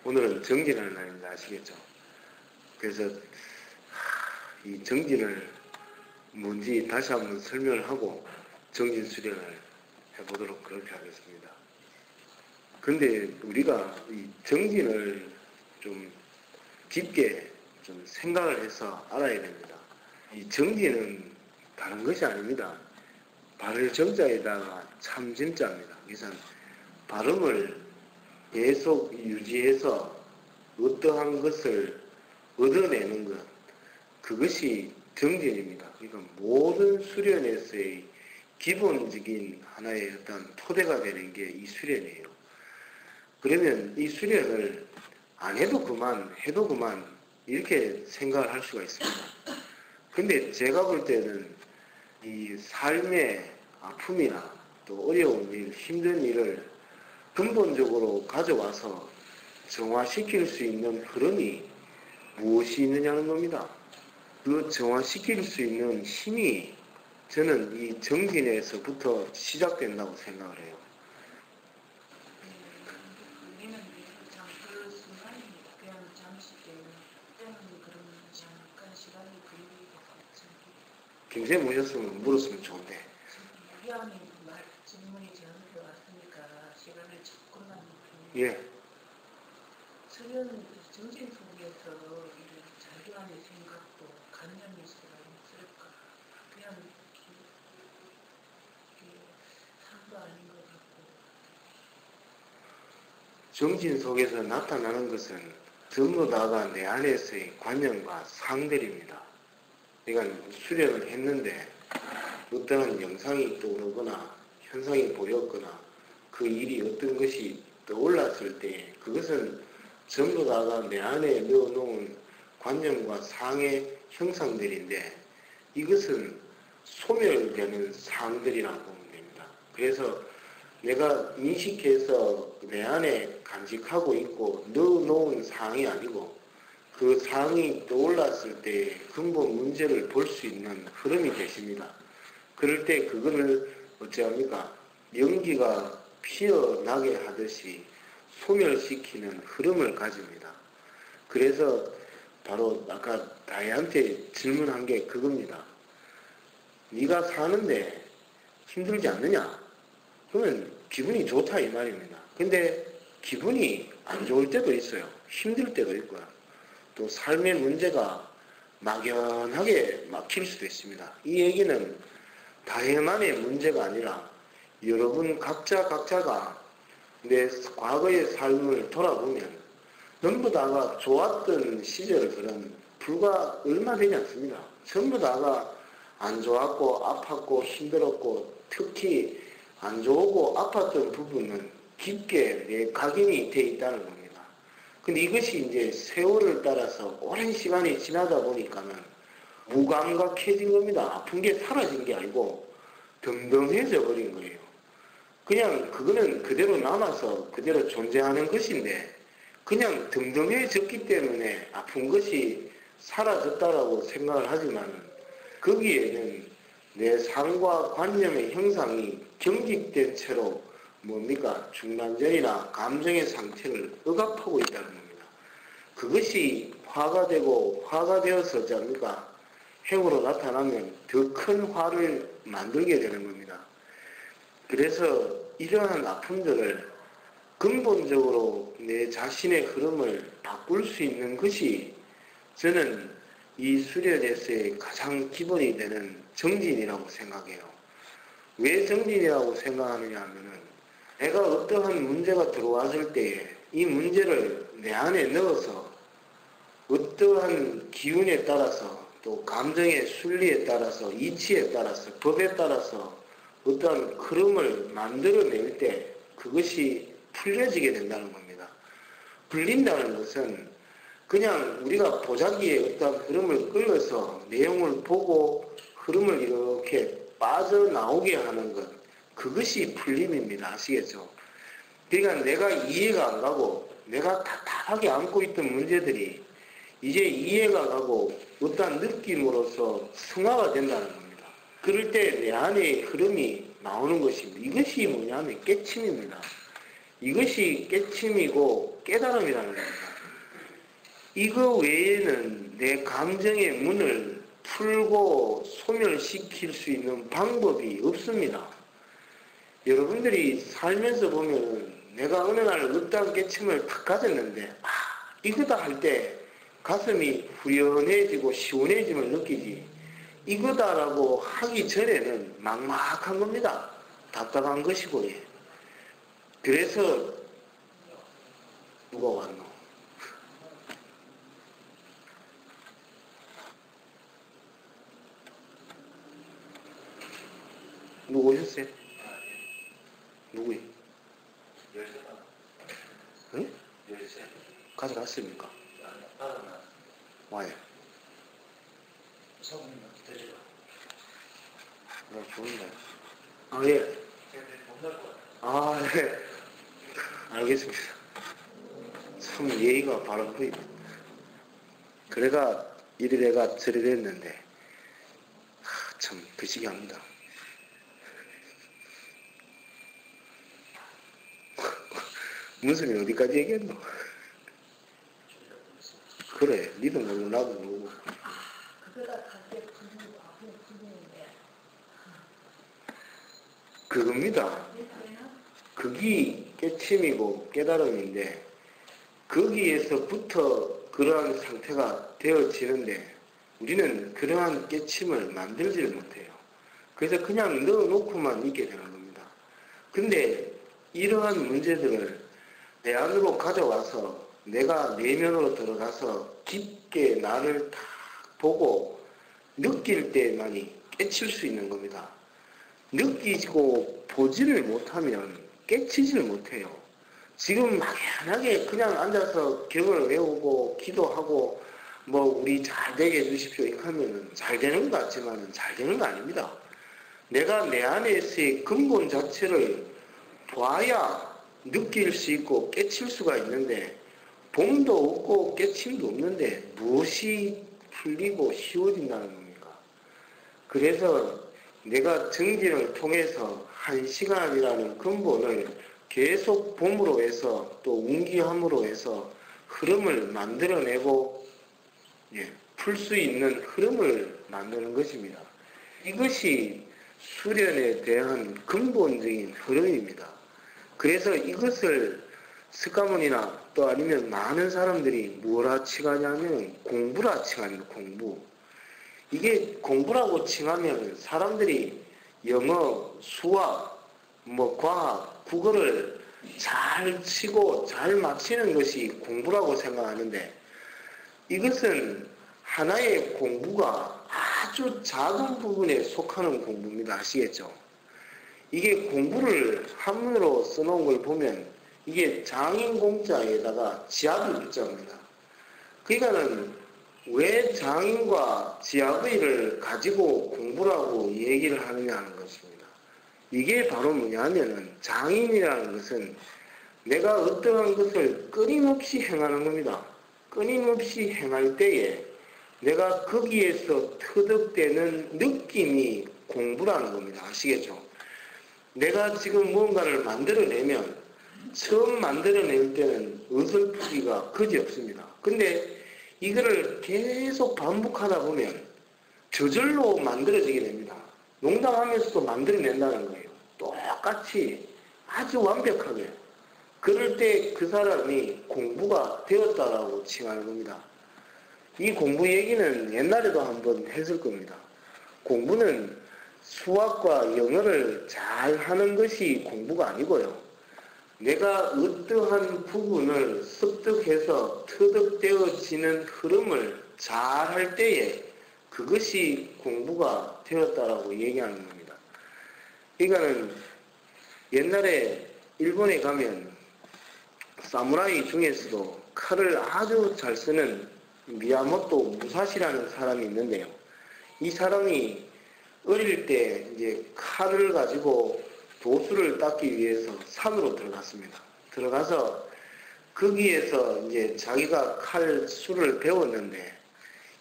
오늘은 정진하는 날입니다. 아시겠죠? 그래서 이 정진을 뭔지 다시 한번 설명을 하고 정진 수련을 해보도록 그렇게 하겠습니다. 근데 우리가 이 정진을 좀 깊게 좀 생각을 해서 알아야 됩니다. 이 정진은 다른 것이 아닙니다. 발을 정자에다가 참 진짜입니다. 그래서 발음을 계속 유지해서 어떠한 것을 얻어내는 것, 그것이 정진입니다. 그러니까 모든 수련에서의 기본적인 하나의 어떤 토대가 되는 게 이 수련이에요. 그러면 이 수련을 안 해도 그만, 해도 그만 이렇게 생각을 할 수가 있습니다. 근데 제가 볼 때는 이 삶의 아픔이나 또 어려운 일, 힘든 일을 근본적으로 가져와서 정화시킬 수 있는 흐름이 무엇이 있느냐는 겁니다. 그 정화시킬 수 있는 힘이 저는 이 정진에서부터 시작된다고 생각을 해요. 우리는 그 순간이 그냥 잠시 때는 그런 잠깐 시간이 걸리겠죠. 김쌤 오셨으면 물었으면 좋은데. 위원님 질문이 저한테 왔으니까 시간을 조금만. 예. 수련 정진 속에서 자기만의 생각도 관념이 있을까? 그냥 상도 아닌 것 같고. 정진 속에서 나타나는 것은 전부 다가 내 안에서의 관념과 상들입니다. 그러니까 수련을 했는데 어떠한 영상이 떠오르거나 현상이 보였거나 그 일이 어떤 것이 떠올랐을 때 그것은 전부 다가 내 안에 넣어놓은 관념과 상의 형상들인데 이것은 소멸되는 상들이라고 보면 됩니다. 그래서 내가 인식해서 내 안에 간직하고 있고 넣어놓은 상이 아니고 그 상이 떠올랐을 때 근본 문제를 볼 수 있는 흐름이 되십니다. 그럴 때 그거를 어찌합니까? 연기가 피어나게 하듯이 소멸시키는 흐름을 가집니다. 그래서 바로 아까 다혜한테 질문한 게 그겁니다. 네가 사는데 힘들지 않느냐? 그러면 기분이 좋다 이 말입니다. 근데 기분이 안 좋을 때도 있어요. 힘들 때도 있고요. 또 삶의 문제가 막연하게 막힐 수도 있습니다. 이 얘기는 다혜만의 문제가 아니라 여러분 각자가 내 과거의 삶을 돌아보면 전부 다가 좋았던 시절들은 불과 얼마 되지 않습니다. 전부 다가 안 좋았고 아팠고 힘들었고 특히 안 좋고 아팠던 부분은 깊게 내 각인이 되어 있다는 겁니다. 근데 이것이 이제 세월을 따라서 오랜 시간이 지나다 보니까는 무감각해진 겁니다. 아픈 게 사라진 게 아니고 덤덤해져 버린 거예요. 그냥 그거는 그대로 남아서 그대로 존재하는 것인데 그냥 덤덤해졌기 때문에 아픈 것이 사라졌다라고 생각을 하지만 거기에는 내 삶과 관념의 형상이 경직된 채로 뭡니까? 중단전이나 감정의 상태를 억압하고 있다는 겁니다. 그것이 화가 되고 화가 되어서 뭡니까? 행으로 나타나면 더 큰 화를 만들게 되는 겁니다. 그래서 이러한 아픔들을 근본적으로 내 자신의 흐름을 바꿀 수 있는 것이 저는 이 수련에서의 가장 기본이 되는 정진이라고 생각해요. 왜 정진이라고 생각하느냐 하면은 내가 어떠한 문제가 들어왔을 때에 이 문제를 내 안에 넣어서 어떠한 기운에 따라서 또 감정의 순리에 따라서 이치에 따라서 법에 따라서 어떠한 흐름을 만들어낼 때 그것이 풀려지게 된다는 겁니다. 풀린다는 것은 그냥 우리가 보자기에 어떤 흐름을 끌어서 내용을 보고 흐름을 이렇게 빠져나오게 하는 것, 그것이 풀림입니다. 아시겠죠? 그러니까 내가 이해가 안 가고 내가 답답하게 안고 있던 문제들이 이제 이해가 가고 어떠한 느낌으로서 승화가 된다는 겁니다. 그럴 때 내 안의 흐름이 나오는 것입니다. 이것이 뭐냐면 깨침입니다. 이것이 깨침이고 깨달음이라는 겁니다. 이거 외에는 내 감정의 문을 풀고 소멸시킬 수 있는 방법이 없습니다. 여러분들이 살면서 보면 내가 어느 날 어떠한 깨침을 탁 가졌는데 이거다 할 때 가슴이 후련해지고 시원해짐을 느끼지, 이거다라고 하기 전에는 막막한 겁니다. 답답한 것이고. 예. 그래서 누가 왔노? 누구 오셨어요? 누구요? 열쇠 응? 열쇠 가져갔습니까? 받아놨어. 와요. 사부님한테 데리고 좋은데. 예. 못날 거야. 네. 알겠습니다. 참 예의가 바로 그, 그래가 이리래가 저리랬는데, 참, 그시기합니다. 문선이 어디까지 얘기했노? 그래, 니도 모르고 나도 모르고. 그거가 갈때 부르는데. 그겁니다. 그게 깨침이고 깨달음인데, 거기에서부터 그러한 상태가 되어지는데, 우리는 그러한 깨침을 만들지를 못해요. 그래서 그냥 넣어놓고만 있게 되는 겁니다. 근데 이러한 문제들을 내 안으로 가져와서 내가 내면으로 들어가서 깊게 나를 딱 보고 느낄 때만이 깨칠 수 있는 겁니다. 느끼고 보지를 못하면 깨치지를 못해요. 지금 막연하게 그냥 앉아서 경을 외우고 기도하고 우리 잘 되게 해주십시오 이렇게 하면 잘 되는 것 같지만 잘 되는 거 아닙니다. 내가 내 안에서의 근본 자체를 봐야 느낄 수 있고 깨칠 수가 있는데, 봄도 없고 깨침도 없는데 무엇이 풀리고 쉬워진다는 겁니까? 그래서 내가 정진을 통해서 1시간이라는 근본을 계속 봄으로 해서 또 운기함으로 해서 흐름을 만들어내고 풀 수 있는 흐름을 만드는 것입니다. 이것이 수련에 대한 근본적인 흐름입니다. 그래서 이것을 석가모니나 또 아니면 많은 사람들이 뭐라 칭하냐면 공부라 칭합니다. 공부. 이게 공부라고 칭하면 사람들이 영어, 수학, 과학, 국어를 잘 치고 잘 마치는 것이 공부라고 생각하는데, 이것은 하나의 공부가 아주 작은 부분에 속하는 공부입니다. 아시겠죠? 이게 공부를 한문으로 써놓은 걸 보면 이게 장인공자에다가 지압을 붙잡니다. 그러니까는 왜 장인과 지압의를 가지고 공부라고 얘기를 하느냐 하는 것입니다. 이게 바로 뭐냐면은 장인이라는 것은 내가 어떠한 것을 끊임없이 행하는 겁니다. 끊임없이 행할 때에 내가 거기에서 터득되는 느낌이 공부라는 겁니다. 아시겠죠? 내가 지금 무언가를 만들어내면 처음 만들어낼 때는 어설프기가 그지없습니다. 근데 이거를 계속 반복하다 보면 저절로 만들어지게 됩니다. 농담하면서도 만들어낸다는 거예요. 똑같이 아주 완벽하게. 그럴 때 그 사람이 공부가 되었다라고 칭하는 겁니다. 이 공부 얘기는 옛날에도 한번 했을 겁니다. 공부는 수학과 영어를 잘 하는 것이 공부가 아니고요. 내가 어떠한 부분을 습득해서 터득되어지는 흐름을 잘 할 때에 그것이 공부가 되었다라고 얘기하는 겁니다. 그러니까는 옛날에 일본에 가면 사무라이 중에서도 칼을 아주 잘 쓰는 미야모토 무사시라는 사람이 있는데요. 이 사람이 어릴 때 이제 칼을 가지고 도수를 닦기 위해서 산으로 들어갔습니다. 들어가서 거기에서 이제 자기가 칼 수를 배웠는데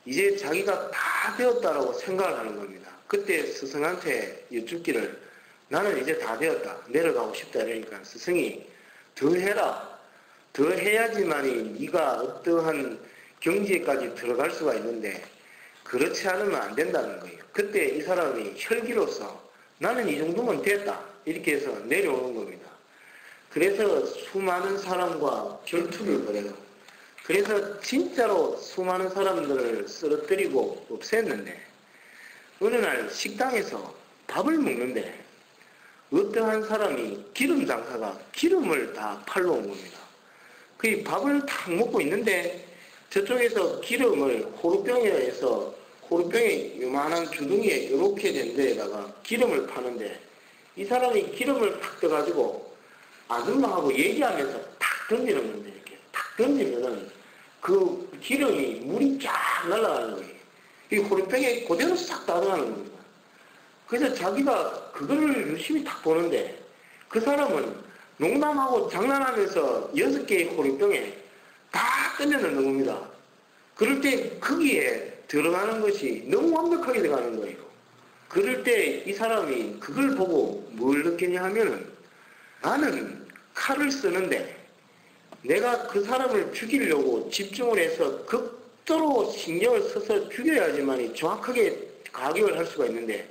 이제 자기가 다 배웠다라고 생각을 하는 겁니다. 그때 스승한테 여쭙기를 나는 이제 다 배웠다. 내려가고 싶다. 이러니까 스승이 더 해라. 더 해야지만이 네가 어떠한 경지에까지 들어갈 수가 있는데 그렇지 않으면 안 된다는 거예요. 그때 이 사람이 혈기로서 나는 이 정도면 됐다 이렇게 해서 내려오는 겁니다. 그래서 수많은 사람과 결투를 벌여요. 그래서 진짜로 수많은 사람들을 쓰러뜨리고 없앴는데 어느 날 식당에서 밥을 먹는데 어떠한 사람이 기름 장사가 기름을 다 팔러 온 겁니다. 그 밥을 탁 먹고 있는데 저쪽에서 기름을 호루병에 요만한 주둥이에 이렇게 된 데에다가 기름을 파는데 이 사람이 기름을 탁 떠가지고 아줌마하고 얘기하면서 탁 던지는 건데 이렇게 탁 던지면은 그 기름이 물이 쫙 날아가는 거예요. 이 호루병에 그대로 싹 따라가는 겁니다. 그래서 자기가 그거를 유심히 탁 보는데 그 사람은 농담하고 장난하면서 6개의 호루병에 다 던져 넣는 겁니다. 그럴 때 거기에 들어가는 것이 너무 완벽하게 들어가는 거예요. 그럴 때 이 사람이 그걸 보고 뭘 느끼냐 하면은 나는 칼을 쓰는데 내가 그 사람을 죽이려고 집중을 해서 극도로 신경을 써서 죽여야지만이 정확하게 가격을 할 수가 있는데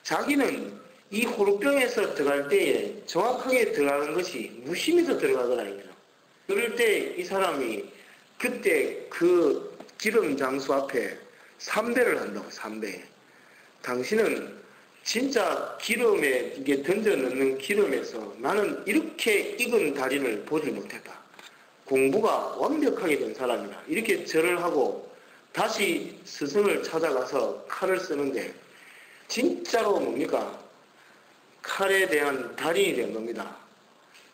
자기는 이 호루병에서 들어갈 때에 정확하게 들어가는 것이 무심해서 들어가더라 이거죠. 그럴 때 이 사람이 그때 그 기름 장수 앞에 3배를 한다고 3배. 당신은 진짜 기름에 이게 던져 넣는 기름에서 나는 이렇게 익은 달인을 보지 못했다. 공부가 완벽하게 된 사람이다. 이렇게 절을 하고 다시 스승을 찾아가서 칼을 쓰는데 진짜로 뭡니까? 칼에 대한 달인이 된 겁니다.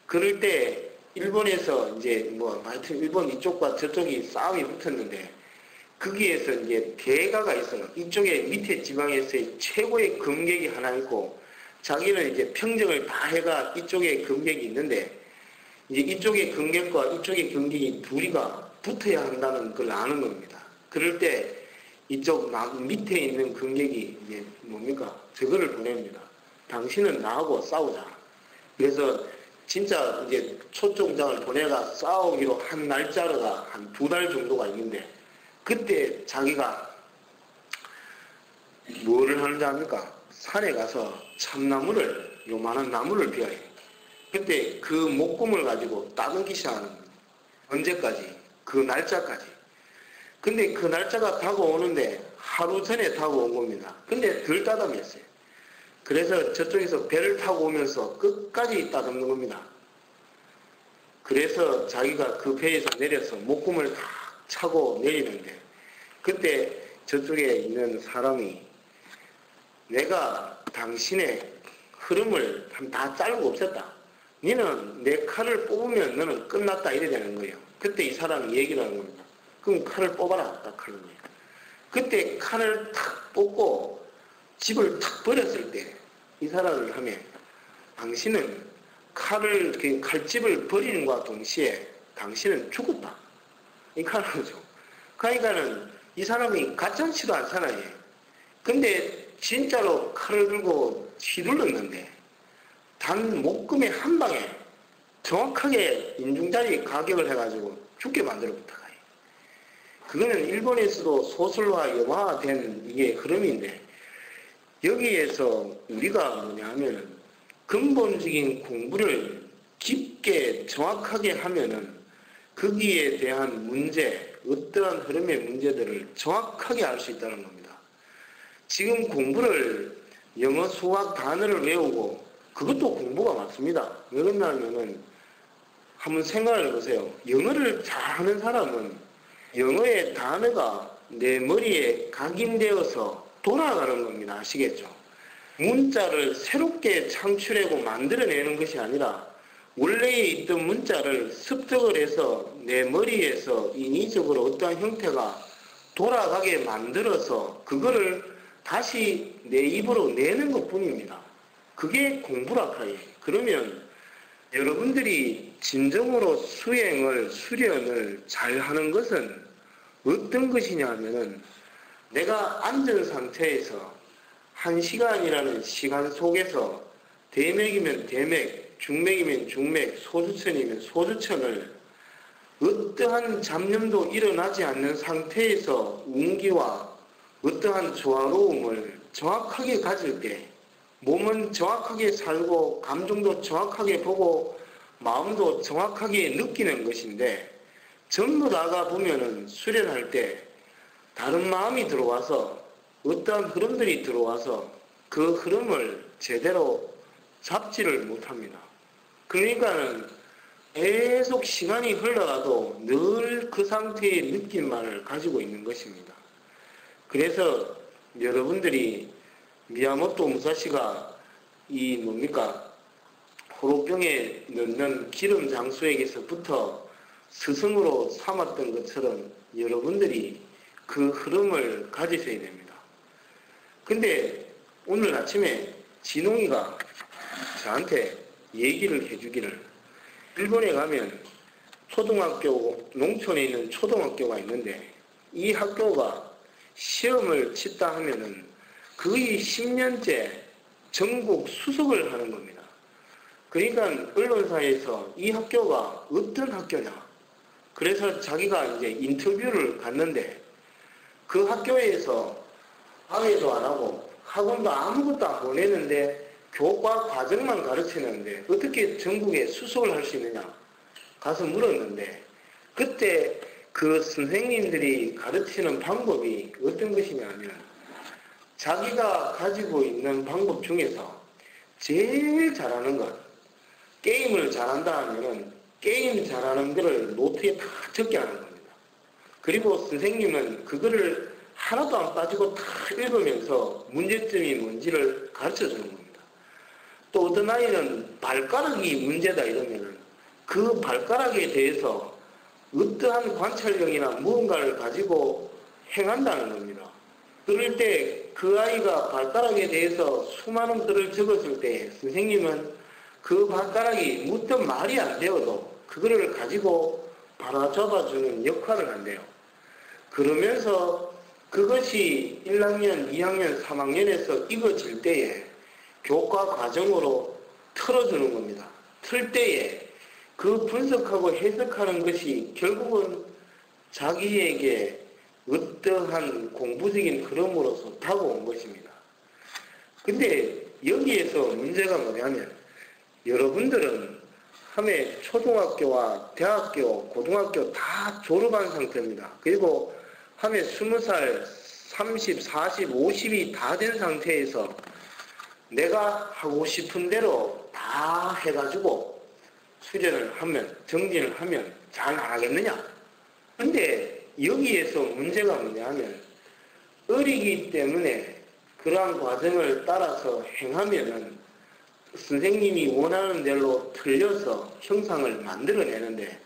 그럴 때 일본에서 이제 하여튼 일본 이쪽과 저쪽이 싸움이 붙었는데 거기에서 이제 대가가 있어요. 이쪽에 밑에 지방에서의 최고의 금객이 하나 있고 자기는 이제 평정을 다 해가 이쪽에 금객이 있는데 이제 이쪽의 금객과 이쪽의 금객이 둘이가 붙어야 한다는 걸 아는 겁니다. 그럴 때 이쪽 밑에 있는 금객이 이제 뭡니까? 저거를 보냅니다. 당신은 나하고 싸우자. 그래서 진짜 이제 초청장을 보내가 싸우기로 한 날짜가 한 2달 정도가 있는데 그때 자기가 뭐를 하는지 압니까? 산에 가서 참나무를 요만한 나무를 베어요. 그때 그 목금을 가지고 따듬기 시작하는 거예요. 언제까지? 그 날짜까지. 근데 그 날짜가 다가오는데 하루 전에 다가온 겁니다. 근데 덜 따듬었어요. 그래서 저쪽에서 배를 타고 오면서 끝까지 따듬는 겁니다. 그래서 자기가 그 배에서 내려서 목금을 다 차고 내리는데 그때 저쪽에 있는 사람이 내가 당신의 흐름을 다 자르고 없앴다. 너는 내 칼을 뽑으면 너는 끝났다 이래 되는 거예요. 그때 이 사람이 얘기를 하는 겁니다. 그럼 칼을 뽑아라. 딱 하는 거예요. 그때 칼을 탁 뽑고 집을 탁 버렸을 때 이 사람을 하면 당신은 칼집을 버리는과 동시에 당신은 죽었다. 이 칼을 하죠. 그러니까는 이 사람이 가짜치도 않잖아요. 근데 진짜로 칼을 들고 휘둘렀는데 단 목금의 한 방에 정확하게 인중자리 가격을 해가지고 죽게 만들어 부탁해요. 그거는 일본에서도 소설화 영화화된 이게 흐름인데 여기에서 우리가 뭐냐면 근본적인 공부를 깊게 정확하게 하면은 거기에 대한 문제, 어떠한 흐름의 문제들을 정확하게 알 수 있다는 겁니다. 지금 공부를 영어, 수학 단어를 외우고 그것도 공부가 맞습니다. 왜 그러냐면은 한번 생각을 해보세요. 영어를 잘하는 사람은 영어의 단어가 내 머리에 각인되어서 돌아가는 겁니다. 아시겠죠? 문자를 새롭게 창출하고 만들어내는 것이 아니라 원래에 있던 문자를 습득을 해서 내 머리에서 인위적으로 어떠한 형태가 돌아가게 만들어서 그거를 다시 내 입으로 내는 것 뿐입니다. 그게 공부라 하예요. 그러면 여러분들이 진정으로 수련을 잘 하는 것은 어떤 것이냐 하면은 내가 앉은 상태에서 1시간이라는 시간 속에서 대맥이면 대맥, 중맥이면 중맥, 소주천이면 소주천을 어떠한 잡념도 일어나지 않는 상태에서 운기와 어떠한 조화로움을 정확하게 가질 때 몸은 정확하게 살고 감정도 정확하게 보고 마음도 정확하게 느끼는 것인데 전부 다가 보면은 수련할 때 다른 마음이 들어와서 어떠한 흐름들이 들어와서 그 흐름을 제대로 잡지를 못합니다. 그러니까는 계속 시간이 흘러가도 늘 그 상태의 느낌만을 가지고 있는 것입니다. 그래서 여러분들이 미야모토 무사시가 이 뭡니까 호로병에 넣는 기름 장수에게서부터 스승으로 삼았던 것처럼 여러분들이 그 흐름을 가지셔야 됩니다. 근데 오늘 아침에 진홍이가 저한테 얘기를 해주기를 일본에 가면 초등학교, 농촌에 있는 초등학교가 있는데 이 학교가 시험을 치다 하면은 거의 10년째 전국 수석을 하는 겁니다. 그러니까 언론사에서 이 학교가 어떤 학교냐. 그래서 자기가 이제 인터뷰를 갔는데 그 학교에서 방해도 안 하고 학원도 아무것도 안 보내는데 교과 과정만 가르치는데 어떻게 전국에 수석을 할 수 있느냐 가서 물었는데 그때 그 선생님들이 가르치는 방법이 어떤 것이냐면 자기가 가지고 있는 방법 중에서 제일 잘하는 것 게임을 잘한다 하면은 게임 잘하는 거를 노트에 다 적게 하는 겁니다. 그리고 선생님은 그거를 하나도 안 빠지고 다 읽으면서 문제점이 뭔지를 가르쳐 주는 겁니다. 또 어떤 아이는 발가락이 문제다 이러면은 그 발가락에 대해서 어떠한 관찰력이나 무언가를 가지고 행한다는 겁니다. 그럴 때 그 아이가 발가락에 대해서 수많은 글을 적었을 때 선생님은 그 발가락이 묻던 말이 안 되어도 그거를 가지고 바라잡아주는 역할을 한대요. 그러면서 그것이 1학년, 2학년, 3학년에서 익어질 때에 교과 과정으로 틀어주는 겁니다. 틀 때에 그 분석하고 해석하는 것이 결국은 자기에게 어떠한 공부적인 흐름으로서 다가온 것입니다. 근데 여기에서 문제가 뭐냐면 여러분들은 함에 초등학교와 대학교, 고등학교 다 졸업한 상태입니다. 그리고 함에 20살, 30, 40, 50이 다 된 상태에서 내가 하고 싶은 대로 다 해가지고 수련을 하면, 정진을 하면 잘 나가겠느냐? 근데 여기에서 문제가 뭐냐면 어리기 때문에 그러한 과정을 따라서 행하면은 선생님이 원하는 대로 틀려서 형상을 만들어내는데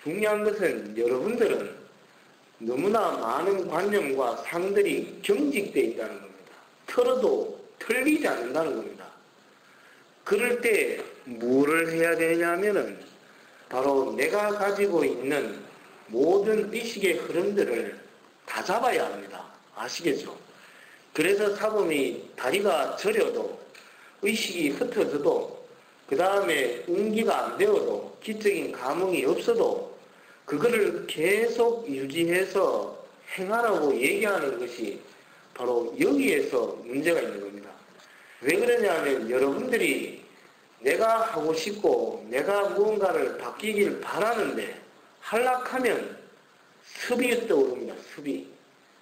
중요한 것은 여러분들은 너무나 많은 관념과 상들이 경직되어 있다는 겁니다. 틀어도 틀리지 않는다는 겁니다. 그럴 때 뭐를 해야 되냐면은 바로 내가 가지고 있는 모든 의식의 흐름들을 다 잡아야 합니다. 아시겠죠? 그래서 사범이 다리가 저려도 의식이 흩어져도 그 다음에 운기가 안 되어도 기적인 감흥이 없어도 그거를 계속 유지해서 행하라고 얘기하는 것이 바로 여기에서 문제가 있는 겁니다. 왜 그러냐면 여러분들이 내가 하고 싶고 내가 무언가를 바뀌길 바라는데 한락하면 습이 떠오릅니다.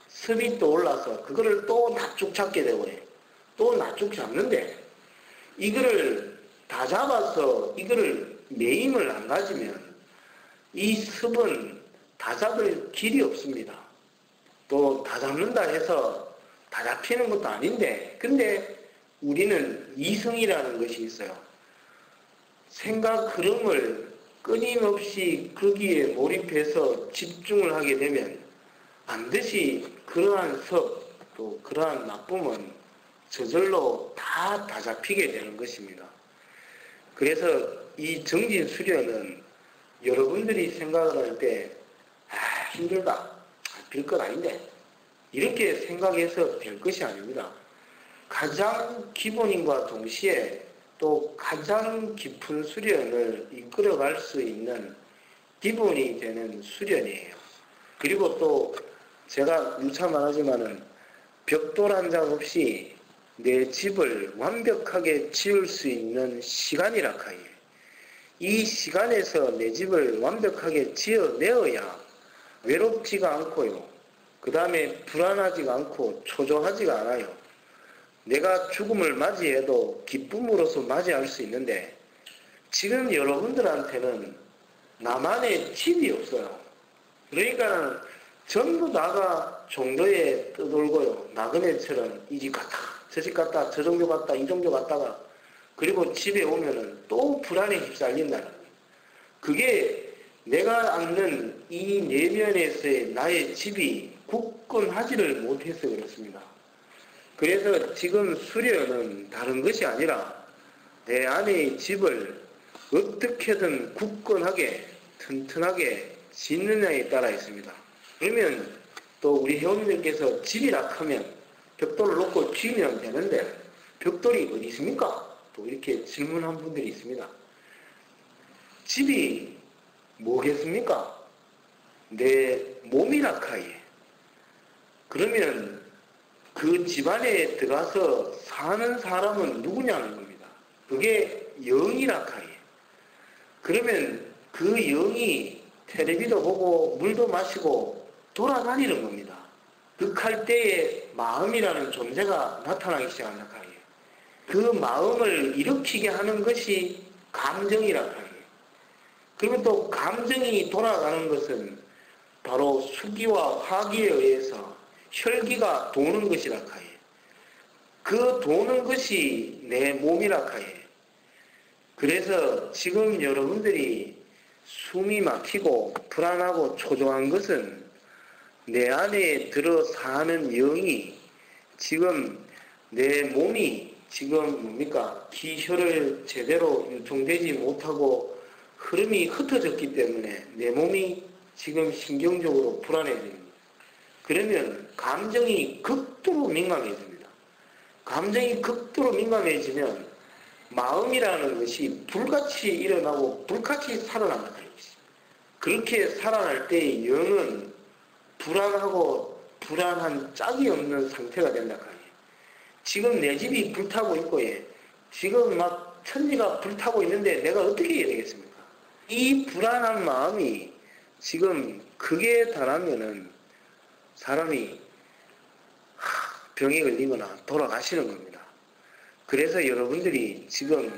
습이 떠올라서 그거를 또 납죽 잡게 되고 또 납죽 잡는데 이거를 다 잡아서 이거를 매임을 안 가지면 이 습은 다 잡을 길이 없습니다. 또 다 잡는다 해서 다 잡히는 것도 아닌데 근데 우리는 이성이라는 것이 있어요. 생각 흐름을 끊임없이 거기에 몰입해서 집중을 하게 되면 반드시 그러한 섭, 또 그러한 나쁨은 저절로 다 잡히게 되는 것입니다. 그래서 이 정진 수련은 여러분들이 생각을 할 때 힘들다, 될 것 아닌데 이렇게 생각해서 될 것이 아닙니다. 가장 기본인과 동시에 또 가장 깊은 수련을 이끌어갈 수 있는 기본이 되는 수련이에요. 그리고 또 제가 누차 말하지만은 벽돌 한 장 없이 내 집을 완벽하게 지을 수 있는 시간이라 카이. 이 시간에서 내 집을 완벽하게 지어내어야 외롭지가 않고요. 그 다음에 불안하지가 않고 초조하지가 않아요. 내가 죽음을 맞이해도 기쁨으로서 맞이할 수 있는데 지금 여러분들한테는 나만의 집이 없어요. 그러니까 전부 다가 종로에 떠돌고요. 나그네처럼 이 집 갔다 저 집 갔다 저 종교 갔다 이 종교 갔다가 그리고 집에 오면은 또 불안에 휩쓸린다는 거예요. 그게 내가 앉는 이 내면에서의 나의 집이 굳건하지를 못해서 그렇습니다. 그래서 지금 수련은 다른 것이 아니라 내 안의 집을 어떻게든 굳건하게 튼튼하게 짓느냐에 따라 있습니다. 그러면 또 우리 회원님들께서 집이라 하면 벽돌을 놓고 지으면 되는데 벽돌이 어디 있습니까? 또 이렇게 질문한 분들이 있습니다. 집이 뭐겠습니까? 내 몸이라 카예. 그러면 그 집안에 들어가서 사는 사람은 누구냐는 겁니다. 그게 영이라 카예. 그러면 그 영이 텔레비도 보고 물도 마시고 돌아다니는 겁니다. 극할 때에 마음이라는 존재가 나타나기 시작한다 카예. 그 마음을 일으키게 하는 것이 감정이라 카예. 그리고 또 감정이 돌아가는 것은 바로 수기와 화기에 의해서 혈기가 도는 것이라 카예. 그 도는 것이 내 몸이라 카예. 그래서 지금 여러분들이 숨이 막히고 불안하고 초조한 것은 내 안에 들어 사는 영이 지금 내 몸이 지금 뭡니까? 기혈을 제대로 유통되지 못하고 흐름이 흩어졌기 때문에 내 몸이 지금 신경적으로 불안해집니다. 그러면 감정이 극도로 민감해집니다. 감정이 극도로 민감해지면 마음이라는 것이 불같이 일어나고 불같이 살아난다는 것입니다. 그렇게 살아날 때 영은 불안하고 불안한 짝이 없는 상태가 된다. 지금 내 집이 불타고 있고 지금 막 천지가 불타고 있는데 내가 어떻게 해야 되겠습니까? 이 불안한 마음이 지금 극에 달하면은 사람이 병에 걸리거나 돌아가시는 겁니다. 그래서 여러분들이 지금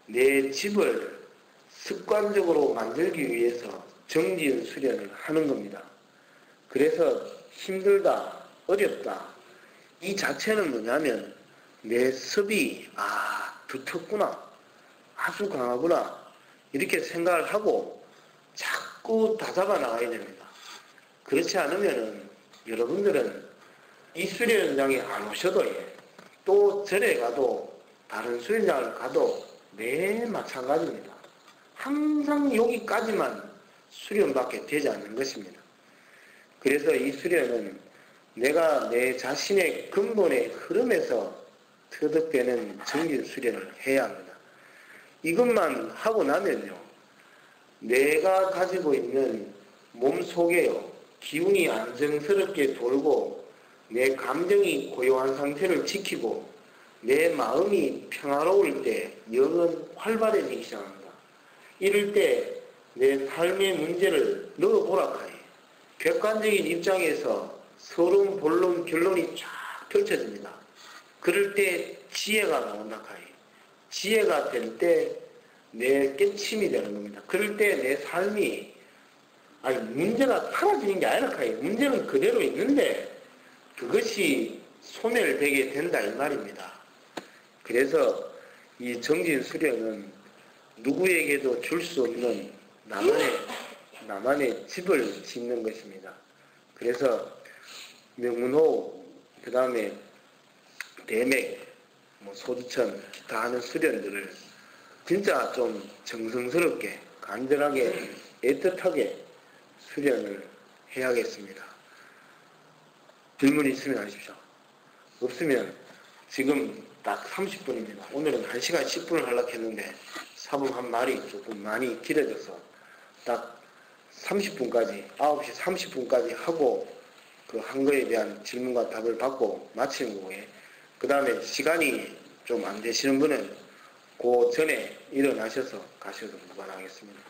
내 집을 습관적으로 만들기 위해서 정지연 수련을 하는 겁니다. 그래서 힘들다, 어렵다. 이 자체는 뭐냐면 내 습이 두텁구나, 아주 강하구나 이렇게 생각을 하고 자꾸 다잡아 나가야 됩니다. 그렇지 않으면은 여러분들은 이 수련장에 안 오셔도 또 절에 가도 다른 수련장을 가도 매 마찬가지입니다. 항상 여기까지만 수련밖에 되지 않는 것입니다. 그래서 이 수련은 내가 내 자신의 근본의 흐름에서 터득되는 정진 수련을 해야 합니다. 이것만 하고 나면요, 내가 가지고 있는 몸 속에요, 기운이 안정스럽게 돌고 내 감정이 고요한 상태를 지키고 내 마음이 평화로울 때 영은 활발해지기 시작합니다. 이럴 때 내 삶의 문제를 넣어보라 카이. 객관적인 입장에서 서론, 본론, 결론이 쫙 펼쳐집니다. 그럴 때 지혜가 나온다 카이. 지혜가 될 때 내 깨침이 되는 겁니다. 그럴 때 내 삶이 문제가 사라지는 게 아니라 카이. 문제는 그대로 있는데 그것이 소멸되게 된다 이 말입니다. 그래서 이 정진 수련은 누구에게도 줄 수 없는 나만의 집을 짓는 것입니다. 그래서 명문호, 그 다음에 대맥, 소두천, 기타 하는 수련들을 진짜 좀 정성스럽게, 간절하게, 애틋하게 수련을 해야겠습니다. 질문 있으면 하십시오. 없으면 지금 딱 30분입니다. 오늘은 1시간 10분을 하려고 했는데 사범 한 말이 조금 많이 길어져서 딱 30분까지 9시 30분까지 하고 그 한 거에 대한 질문과 답을 받고 마치는 거고요. 그 다음에 시간이 좀 안 되시는 분은 그 전에 일어나셔서 가셔도 무관하겠습니다.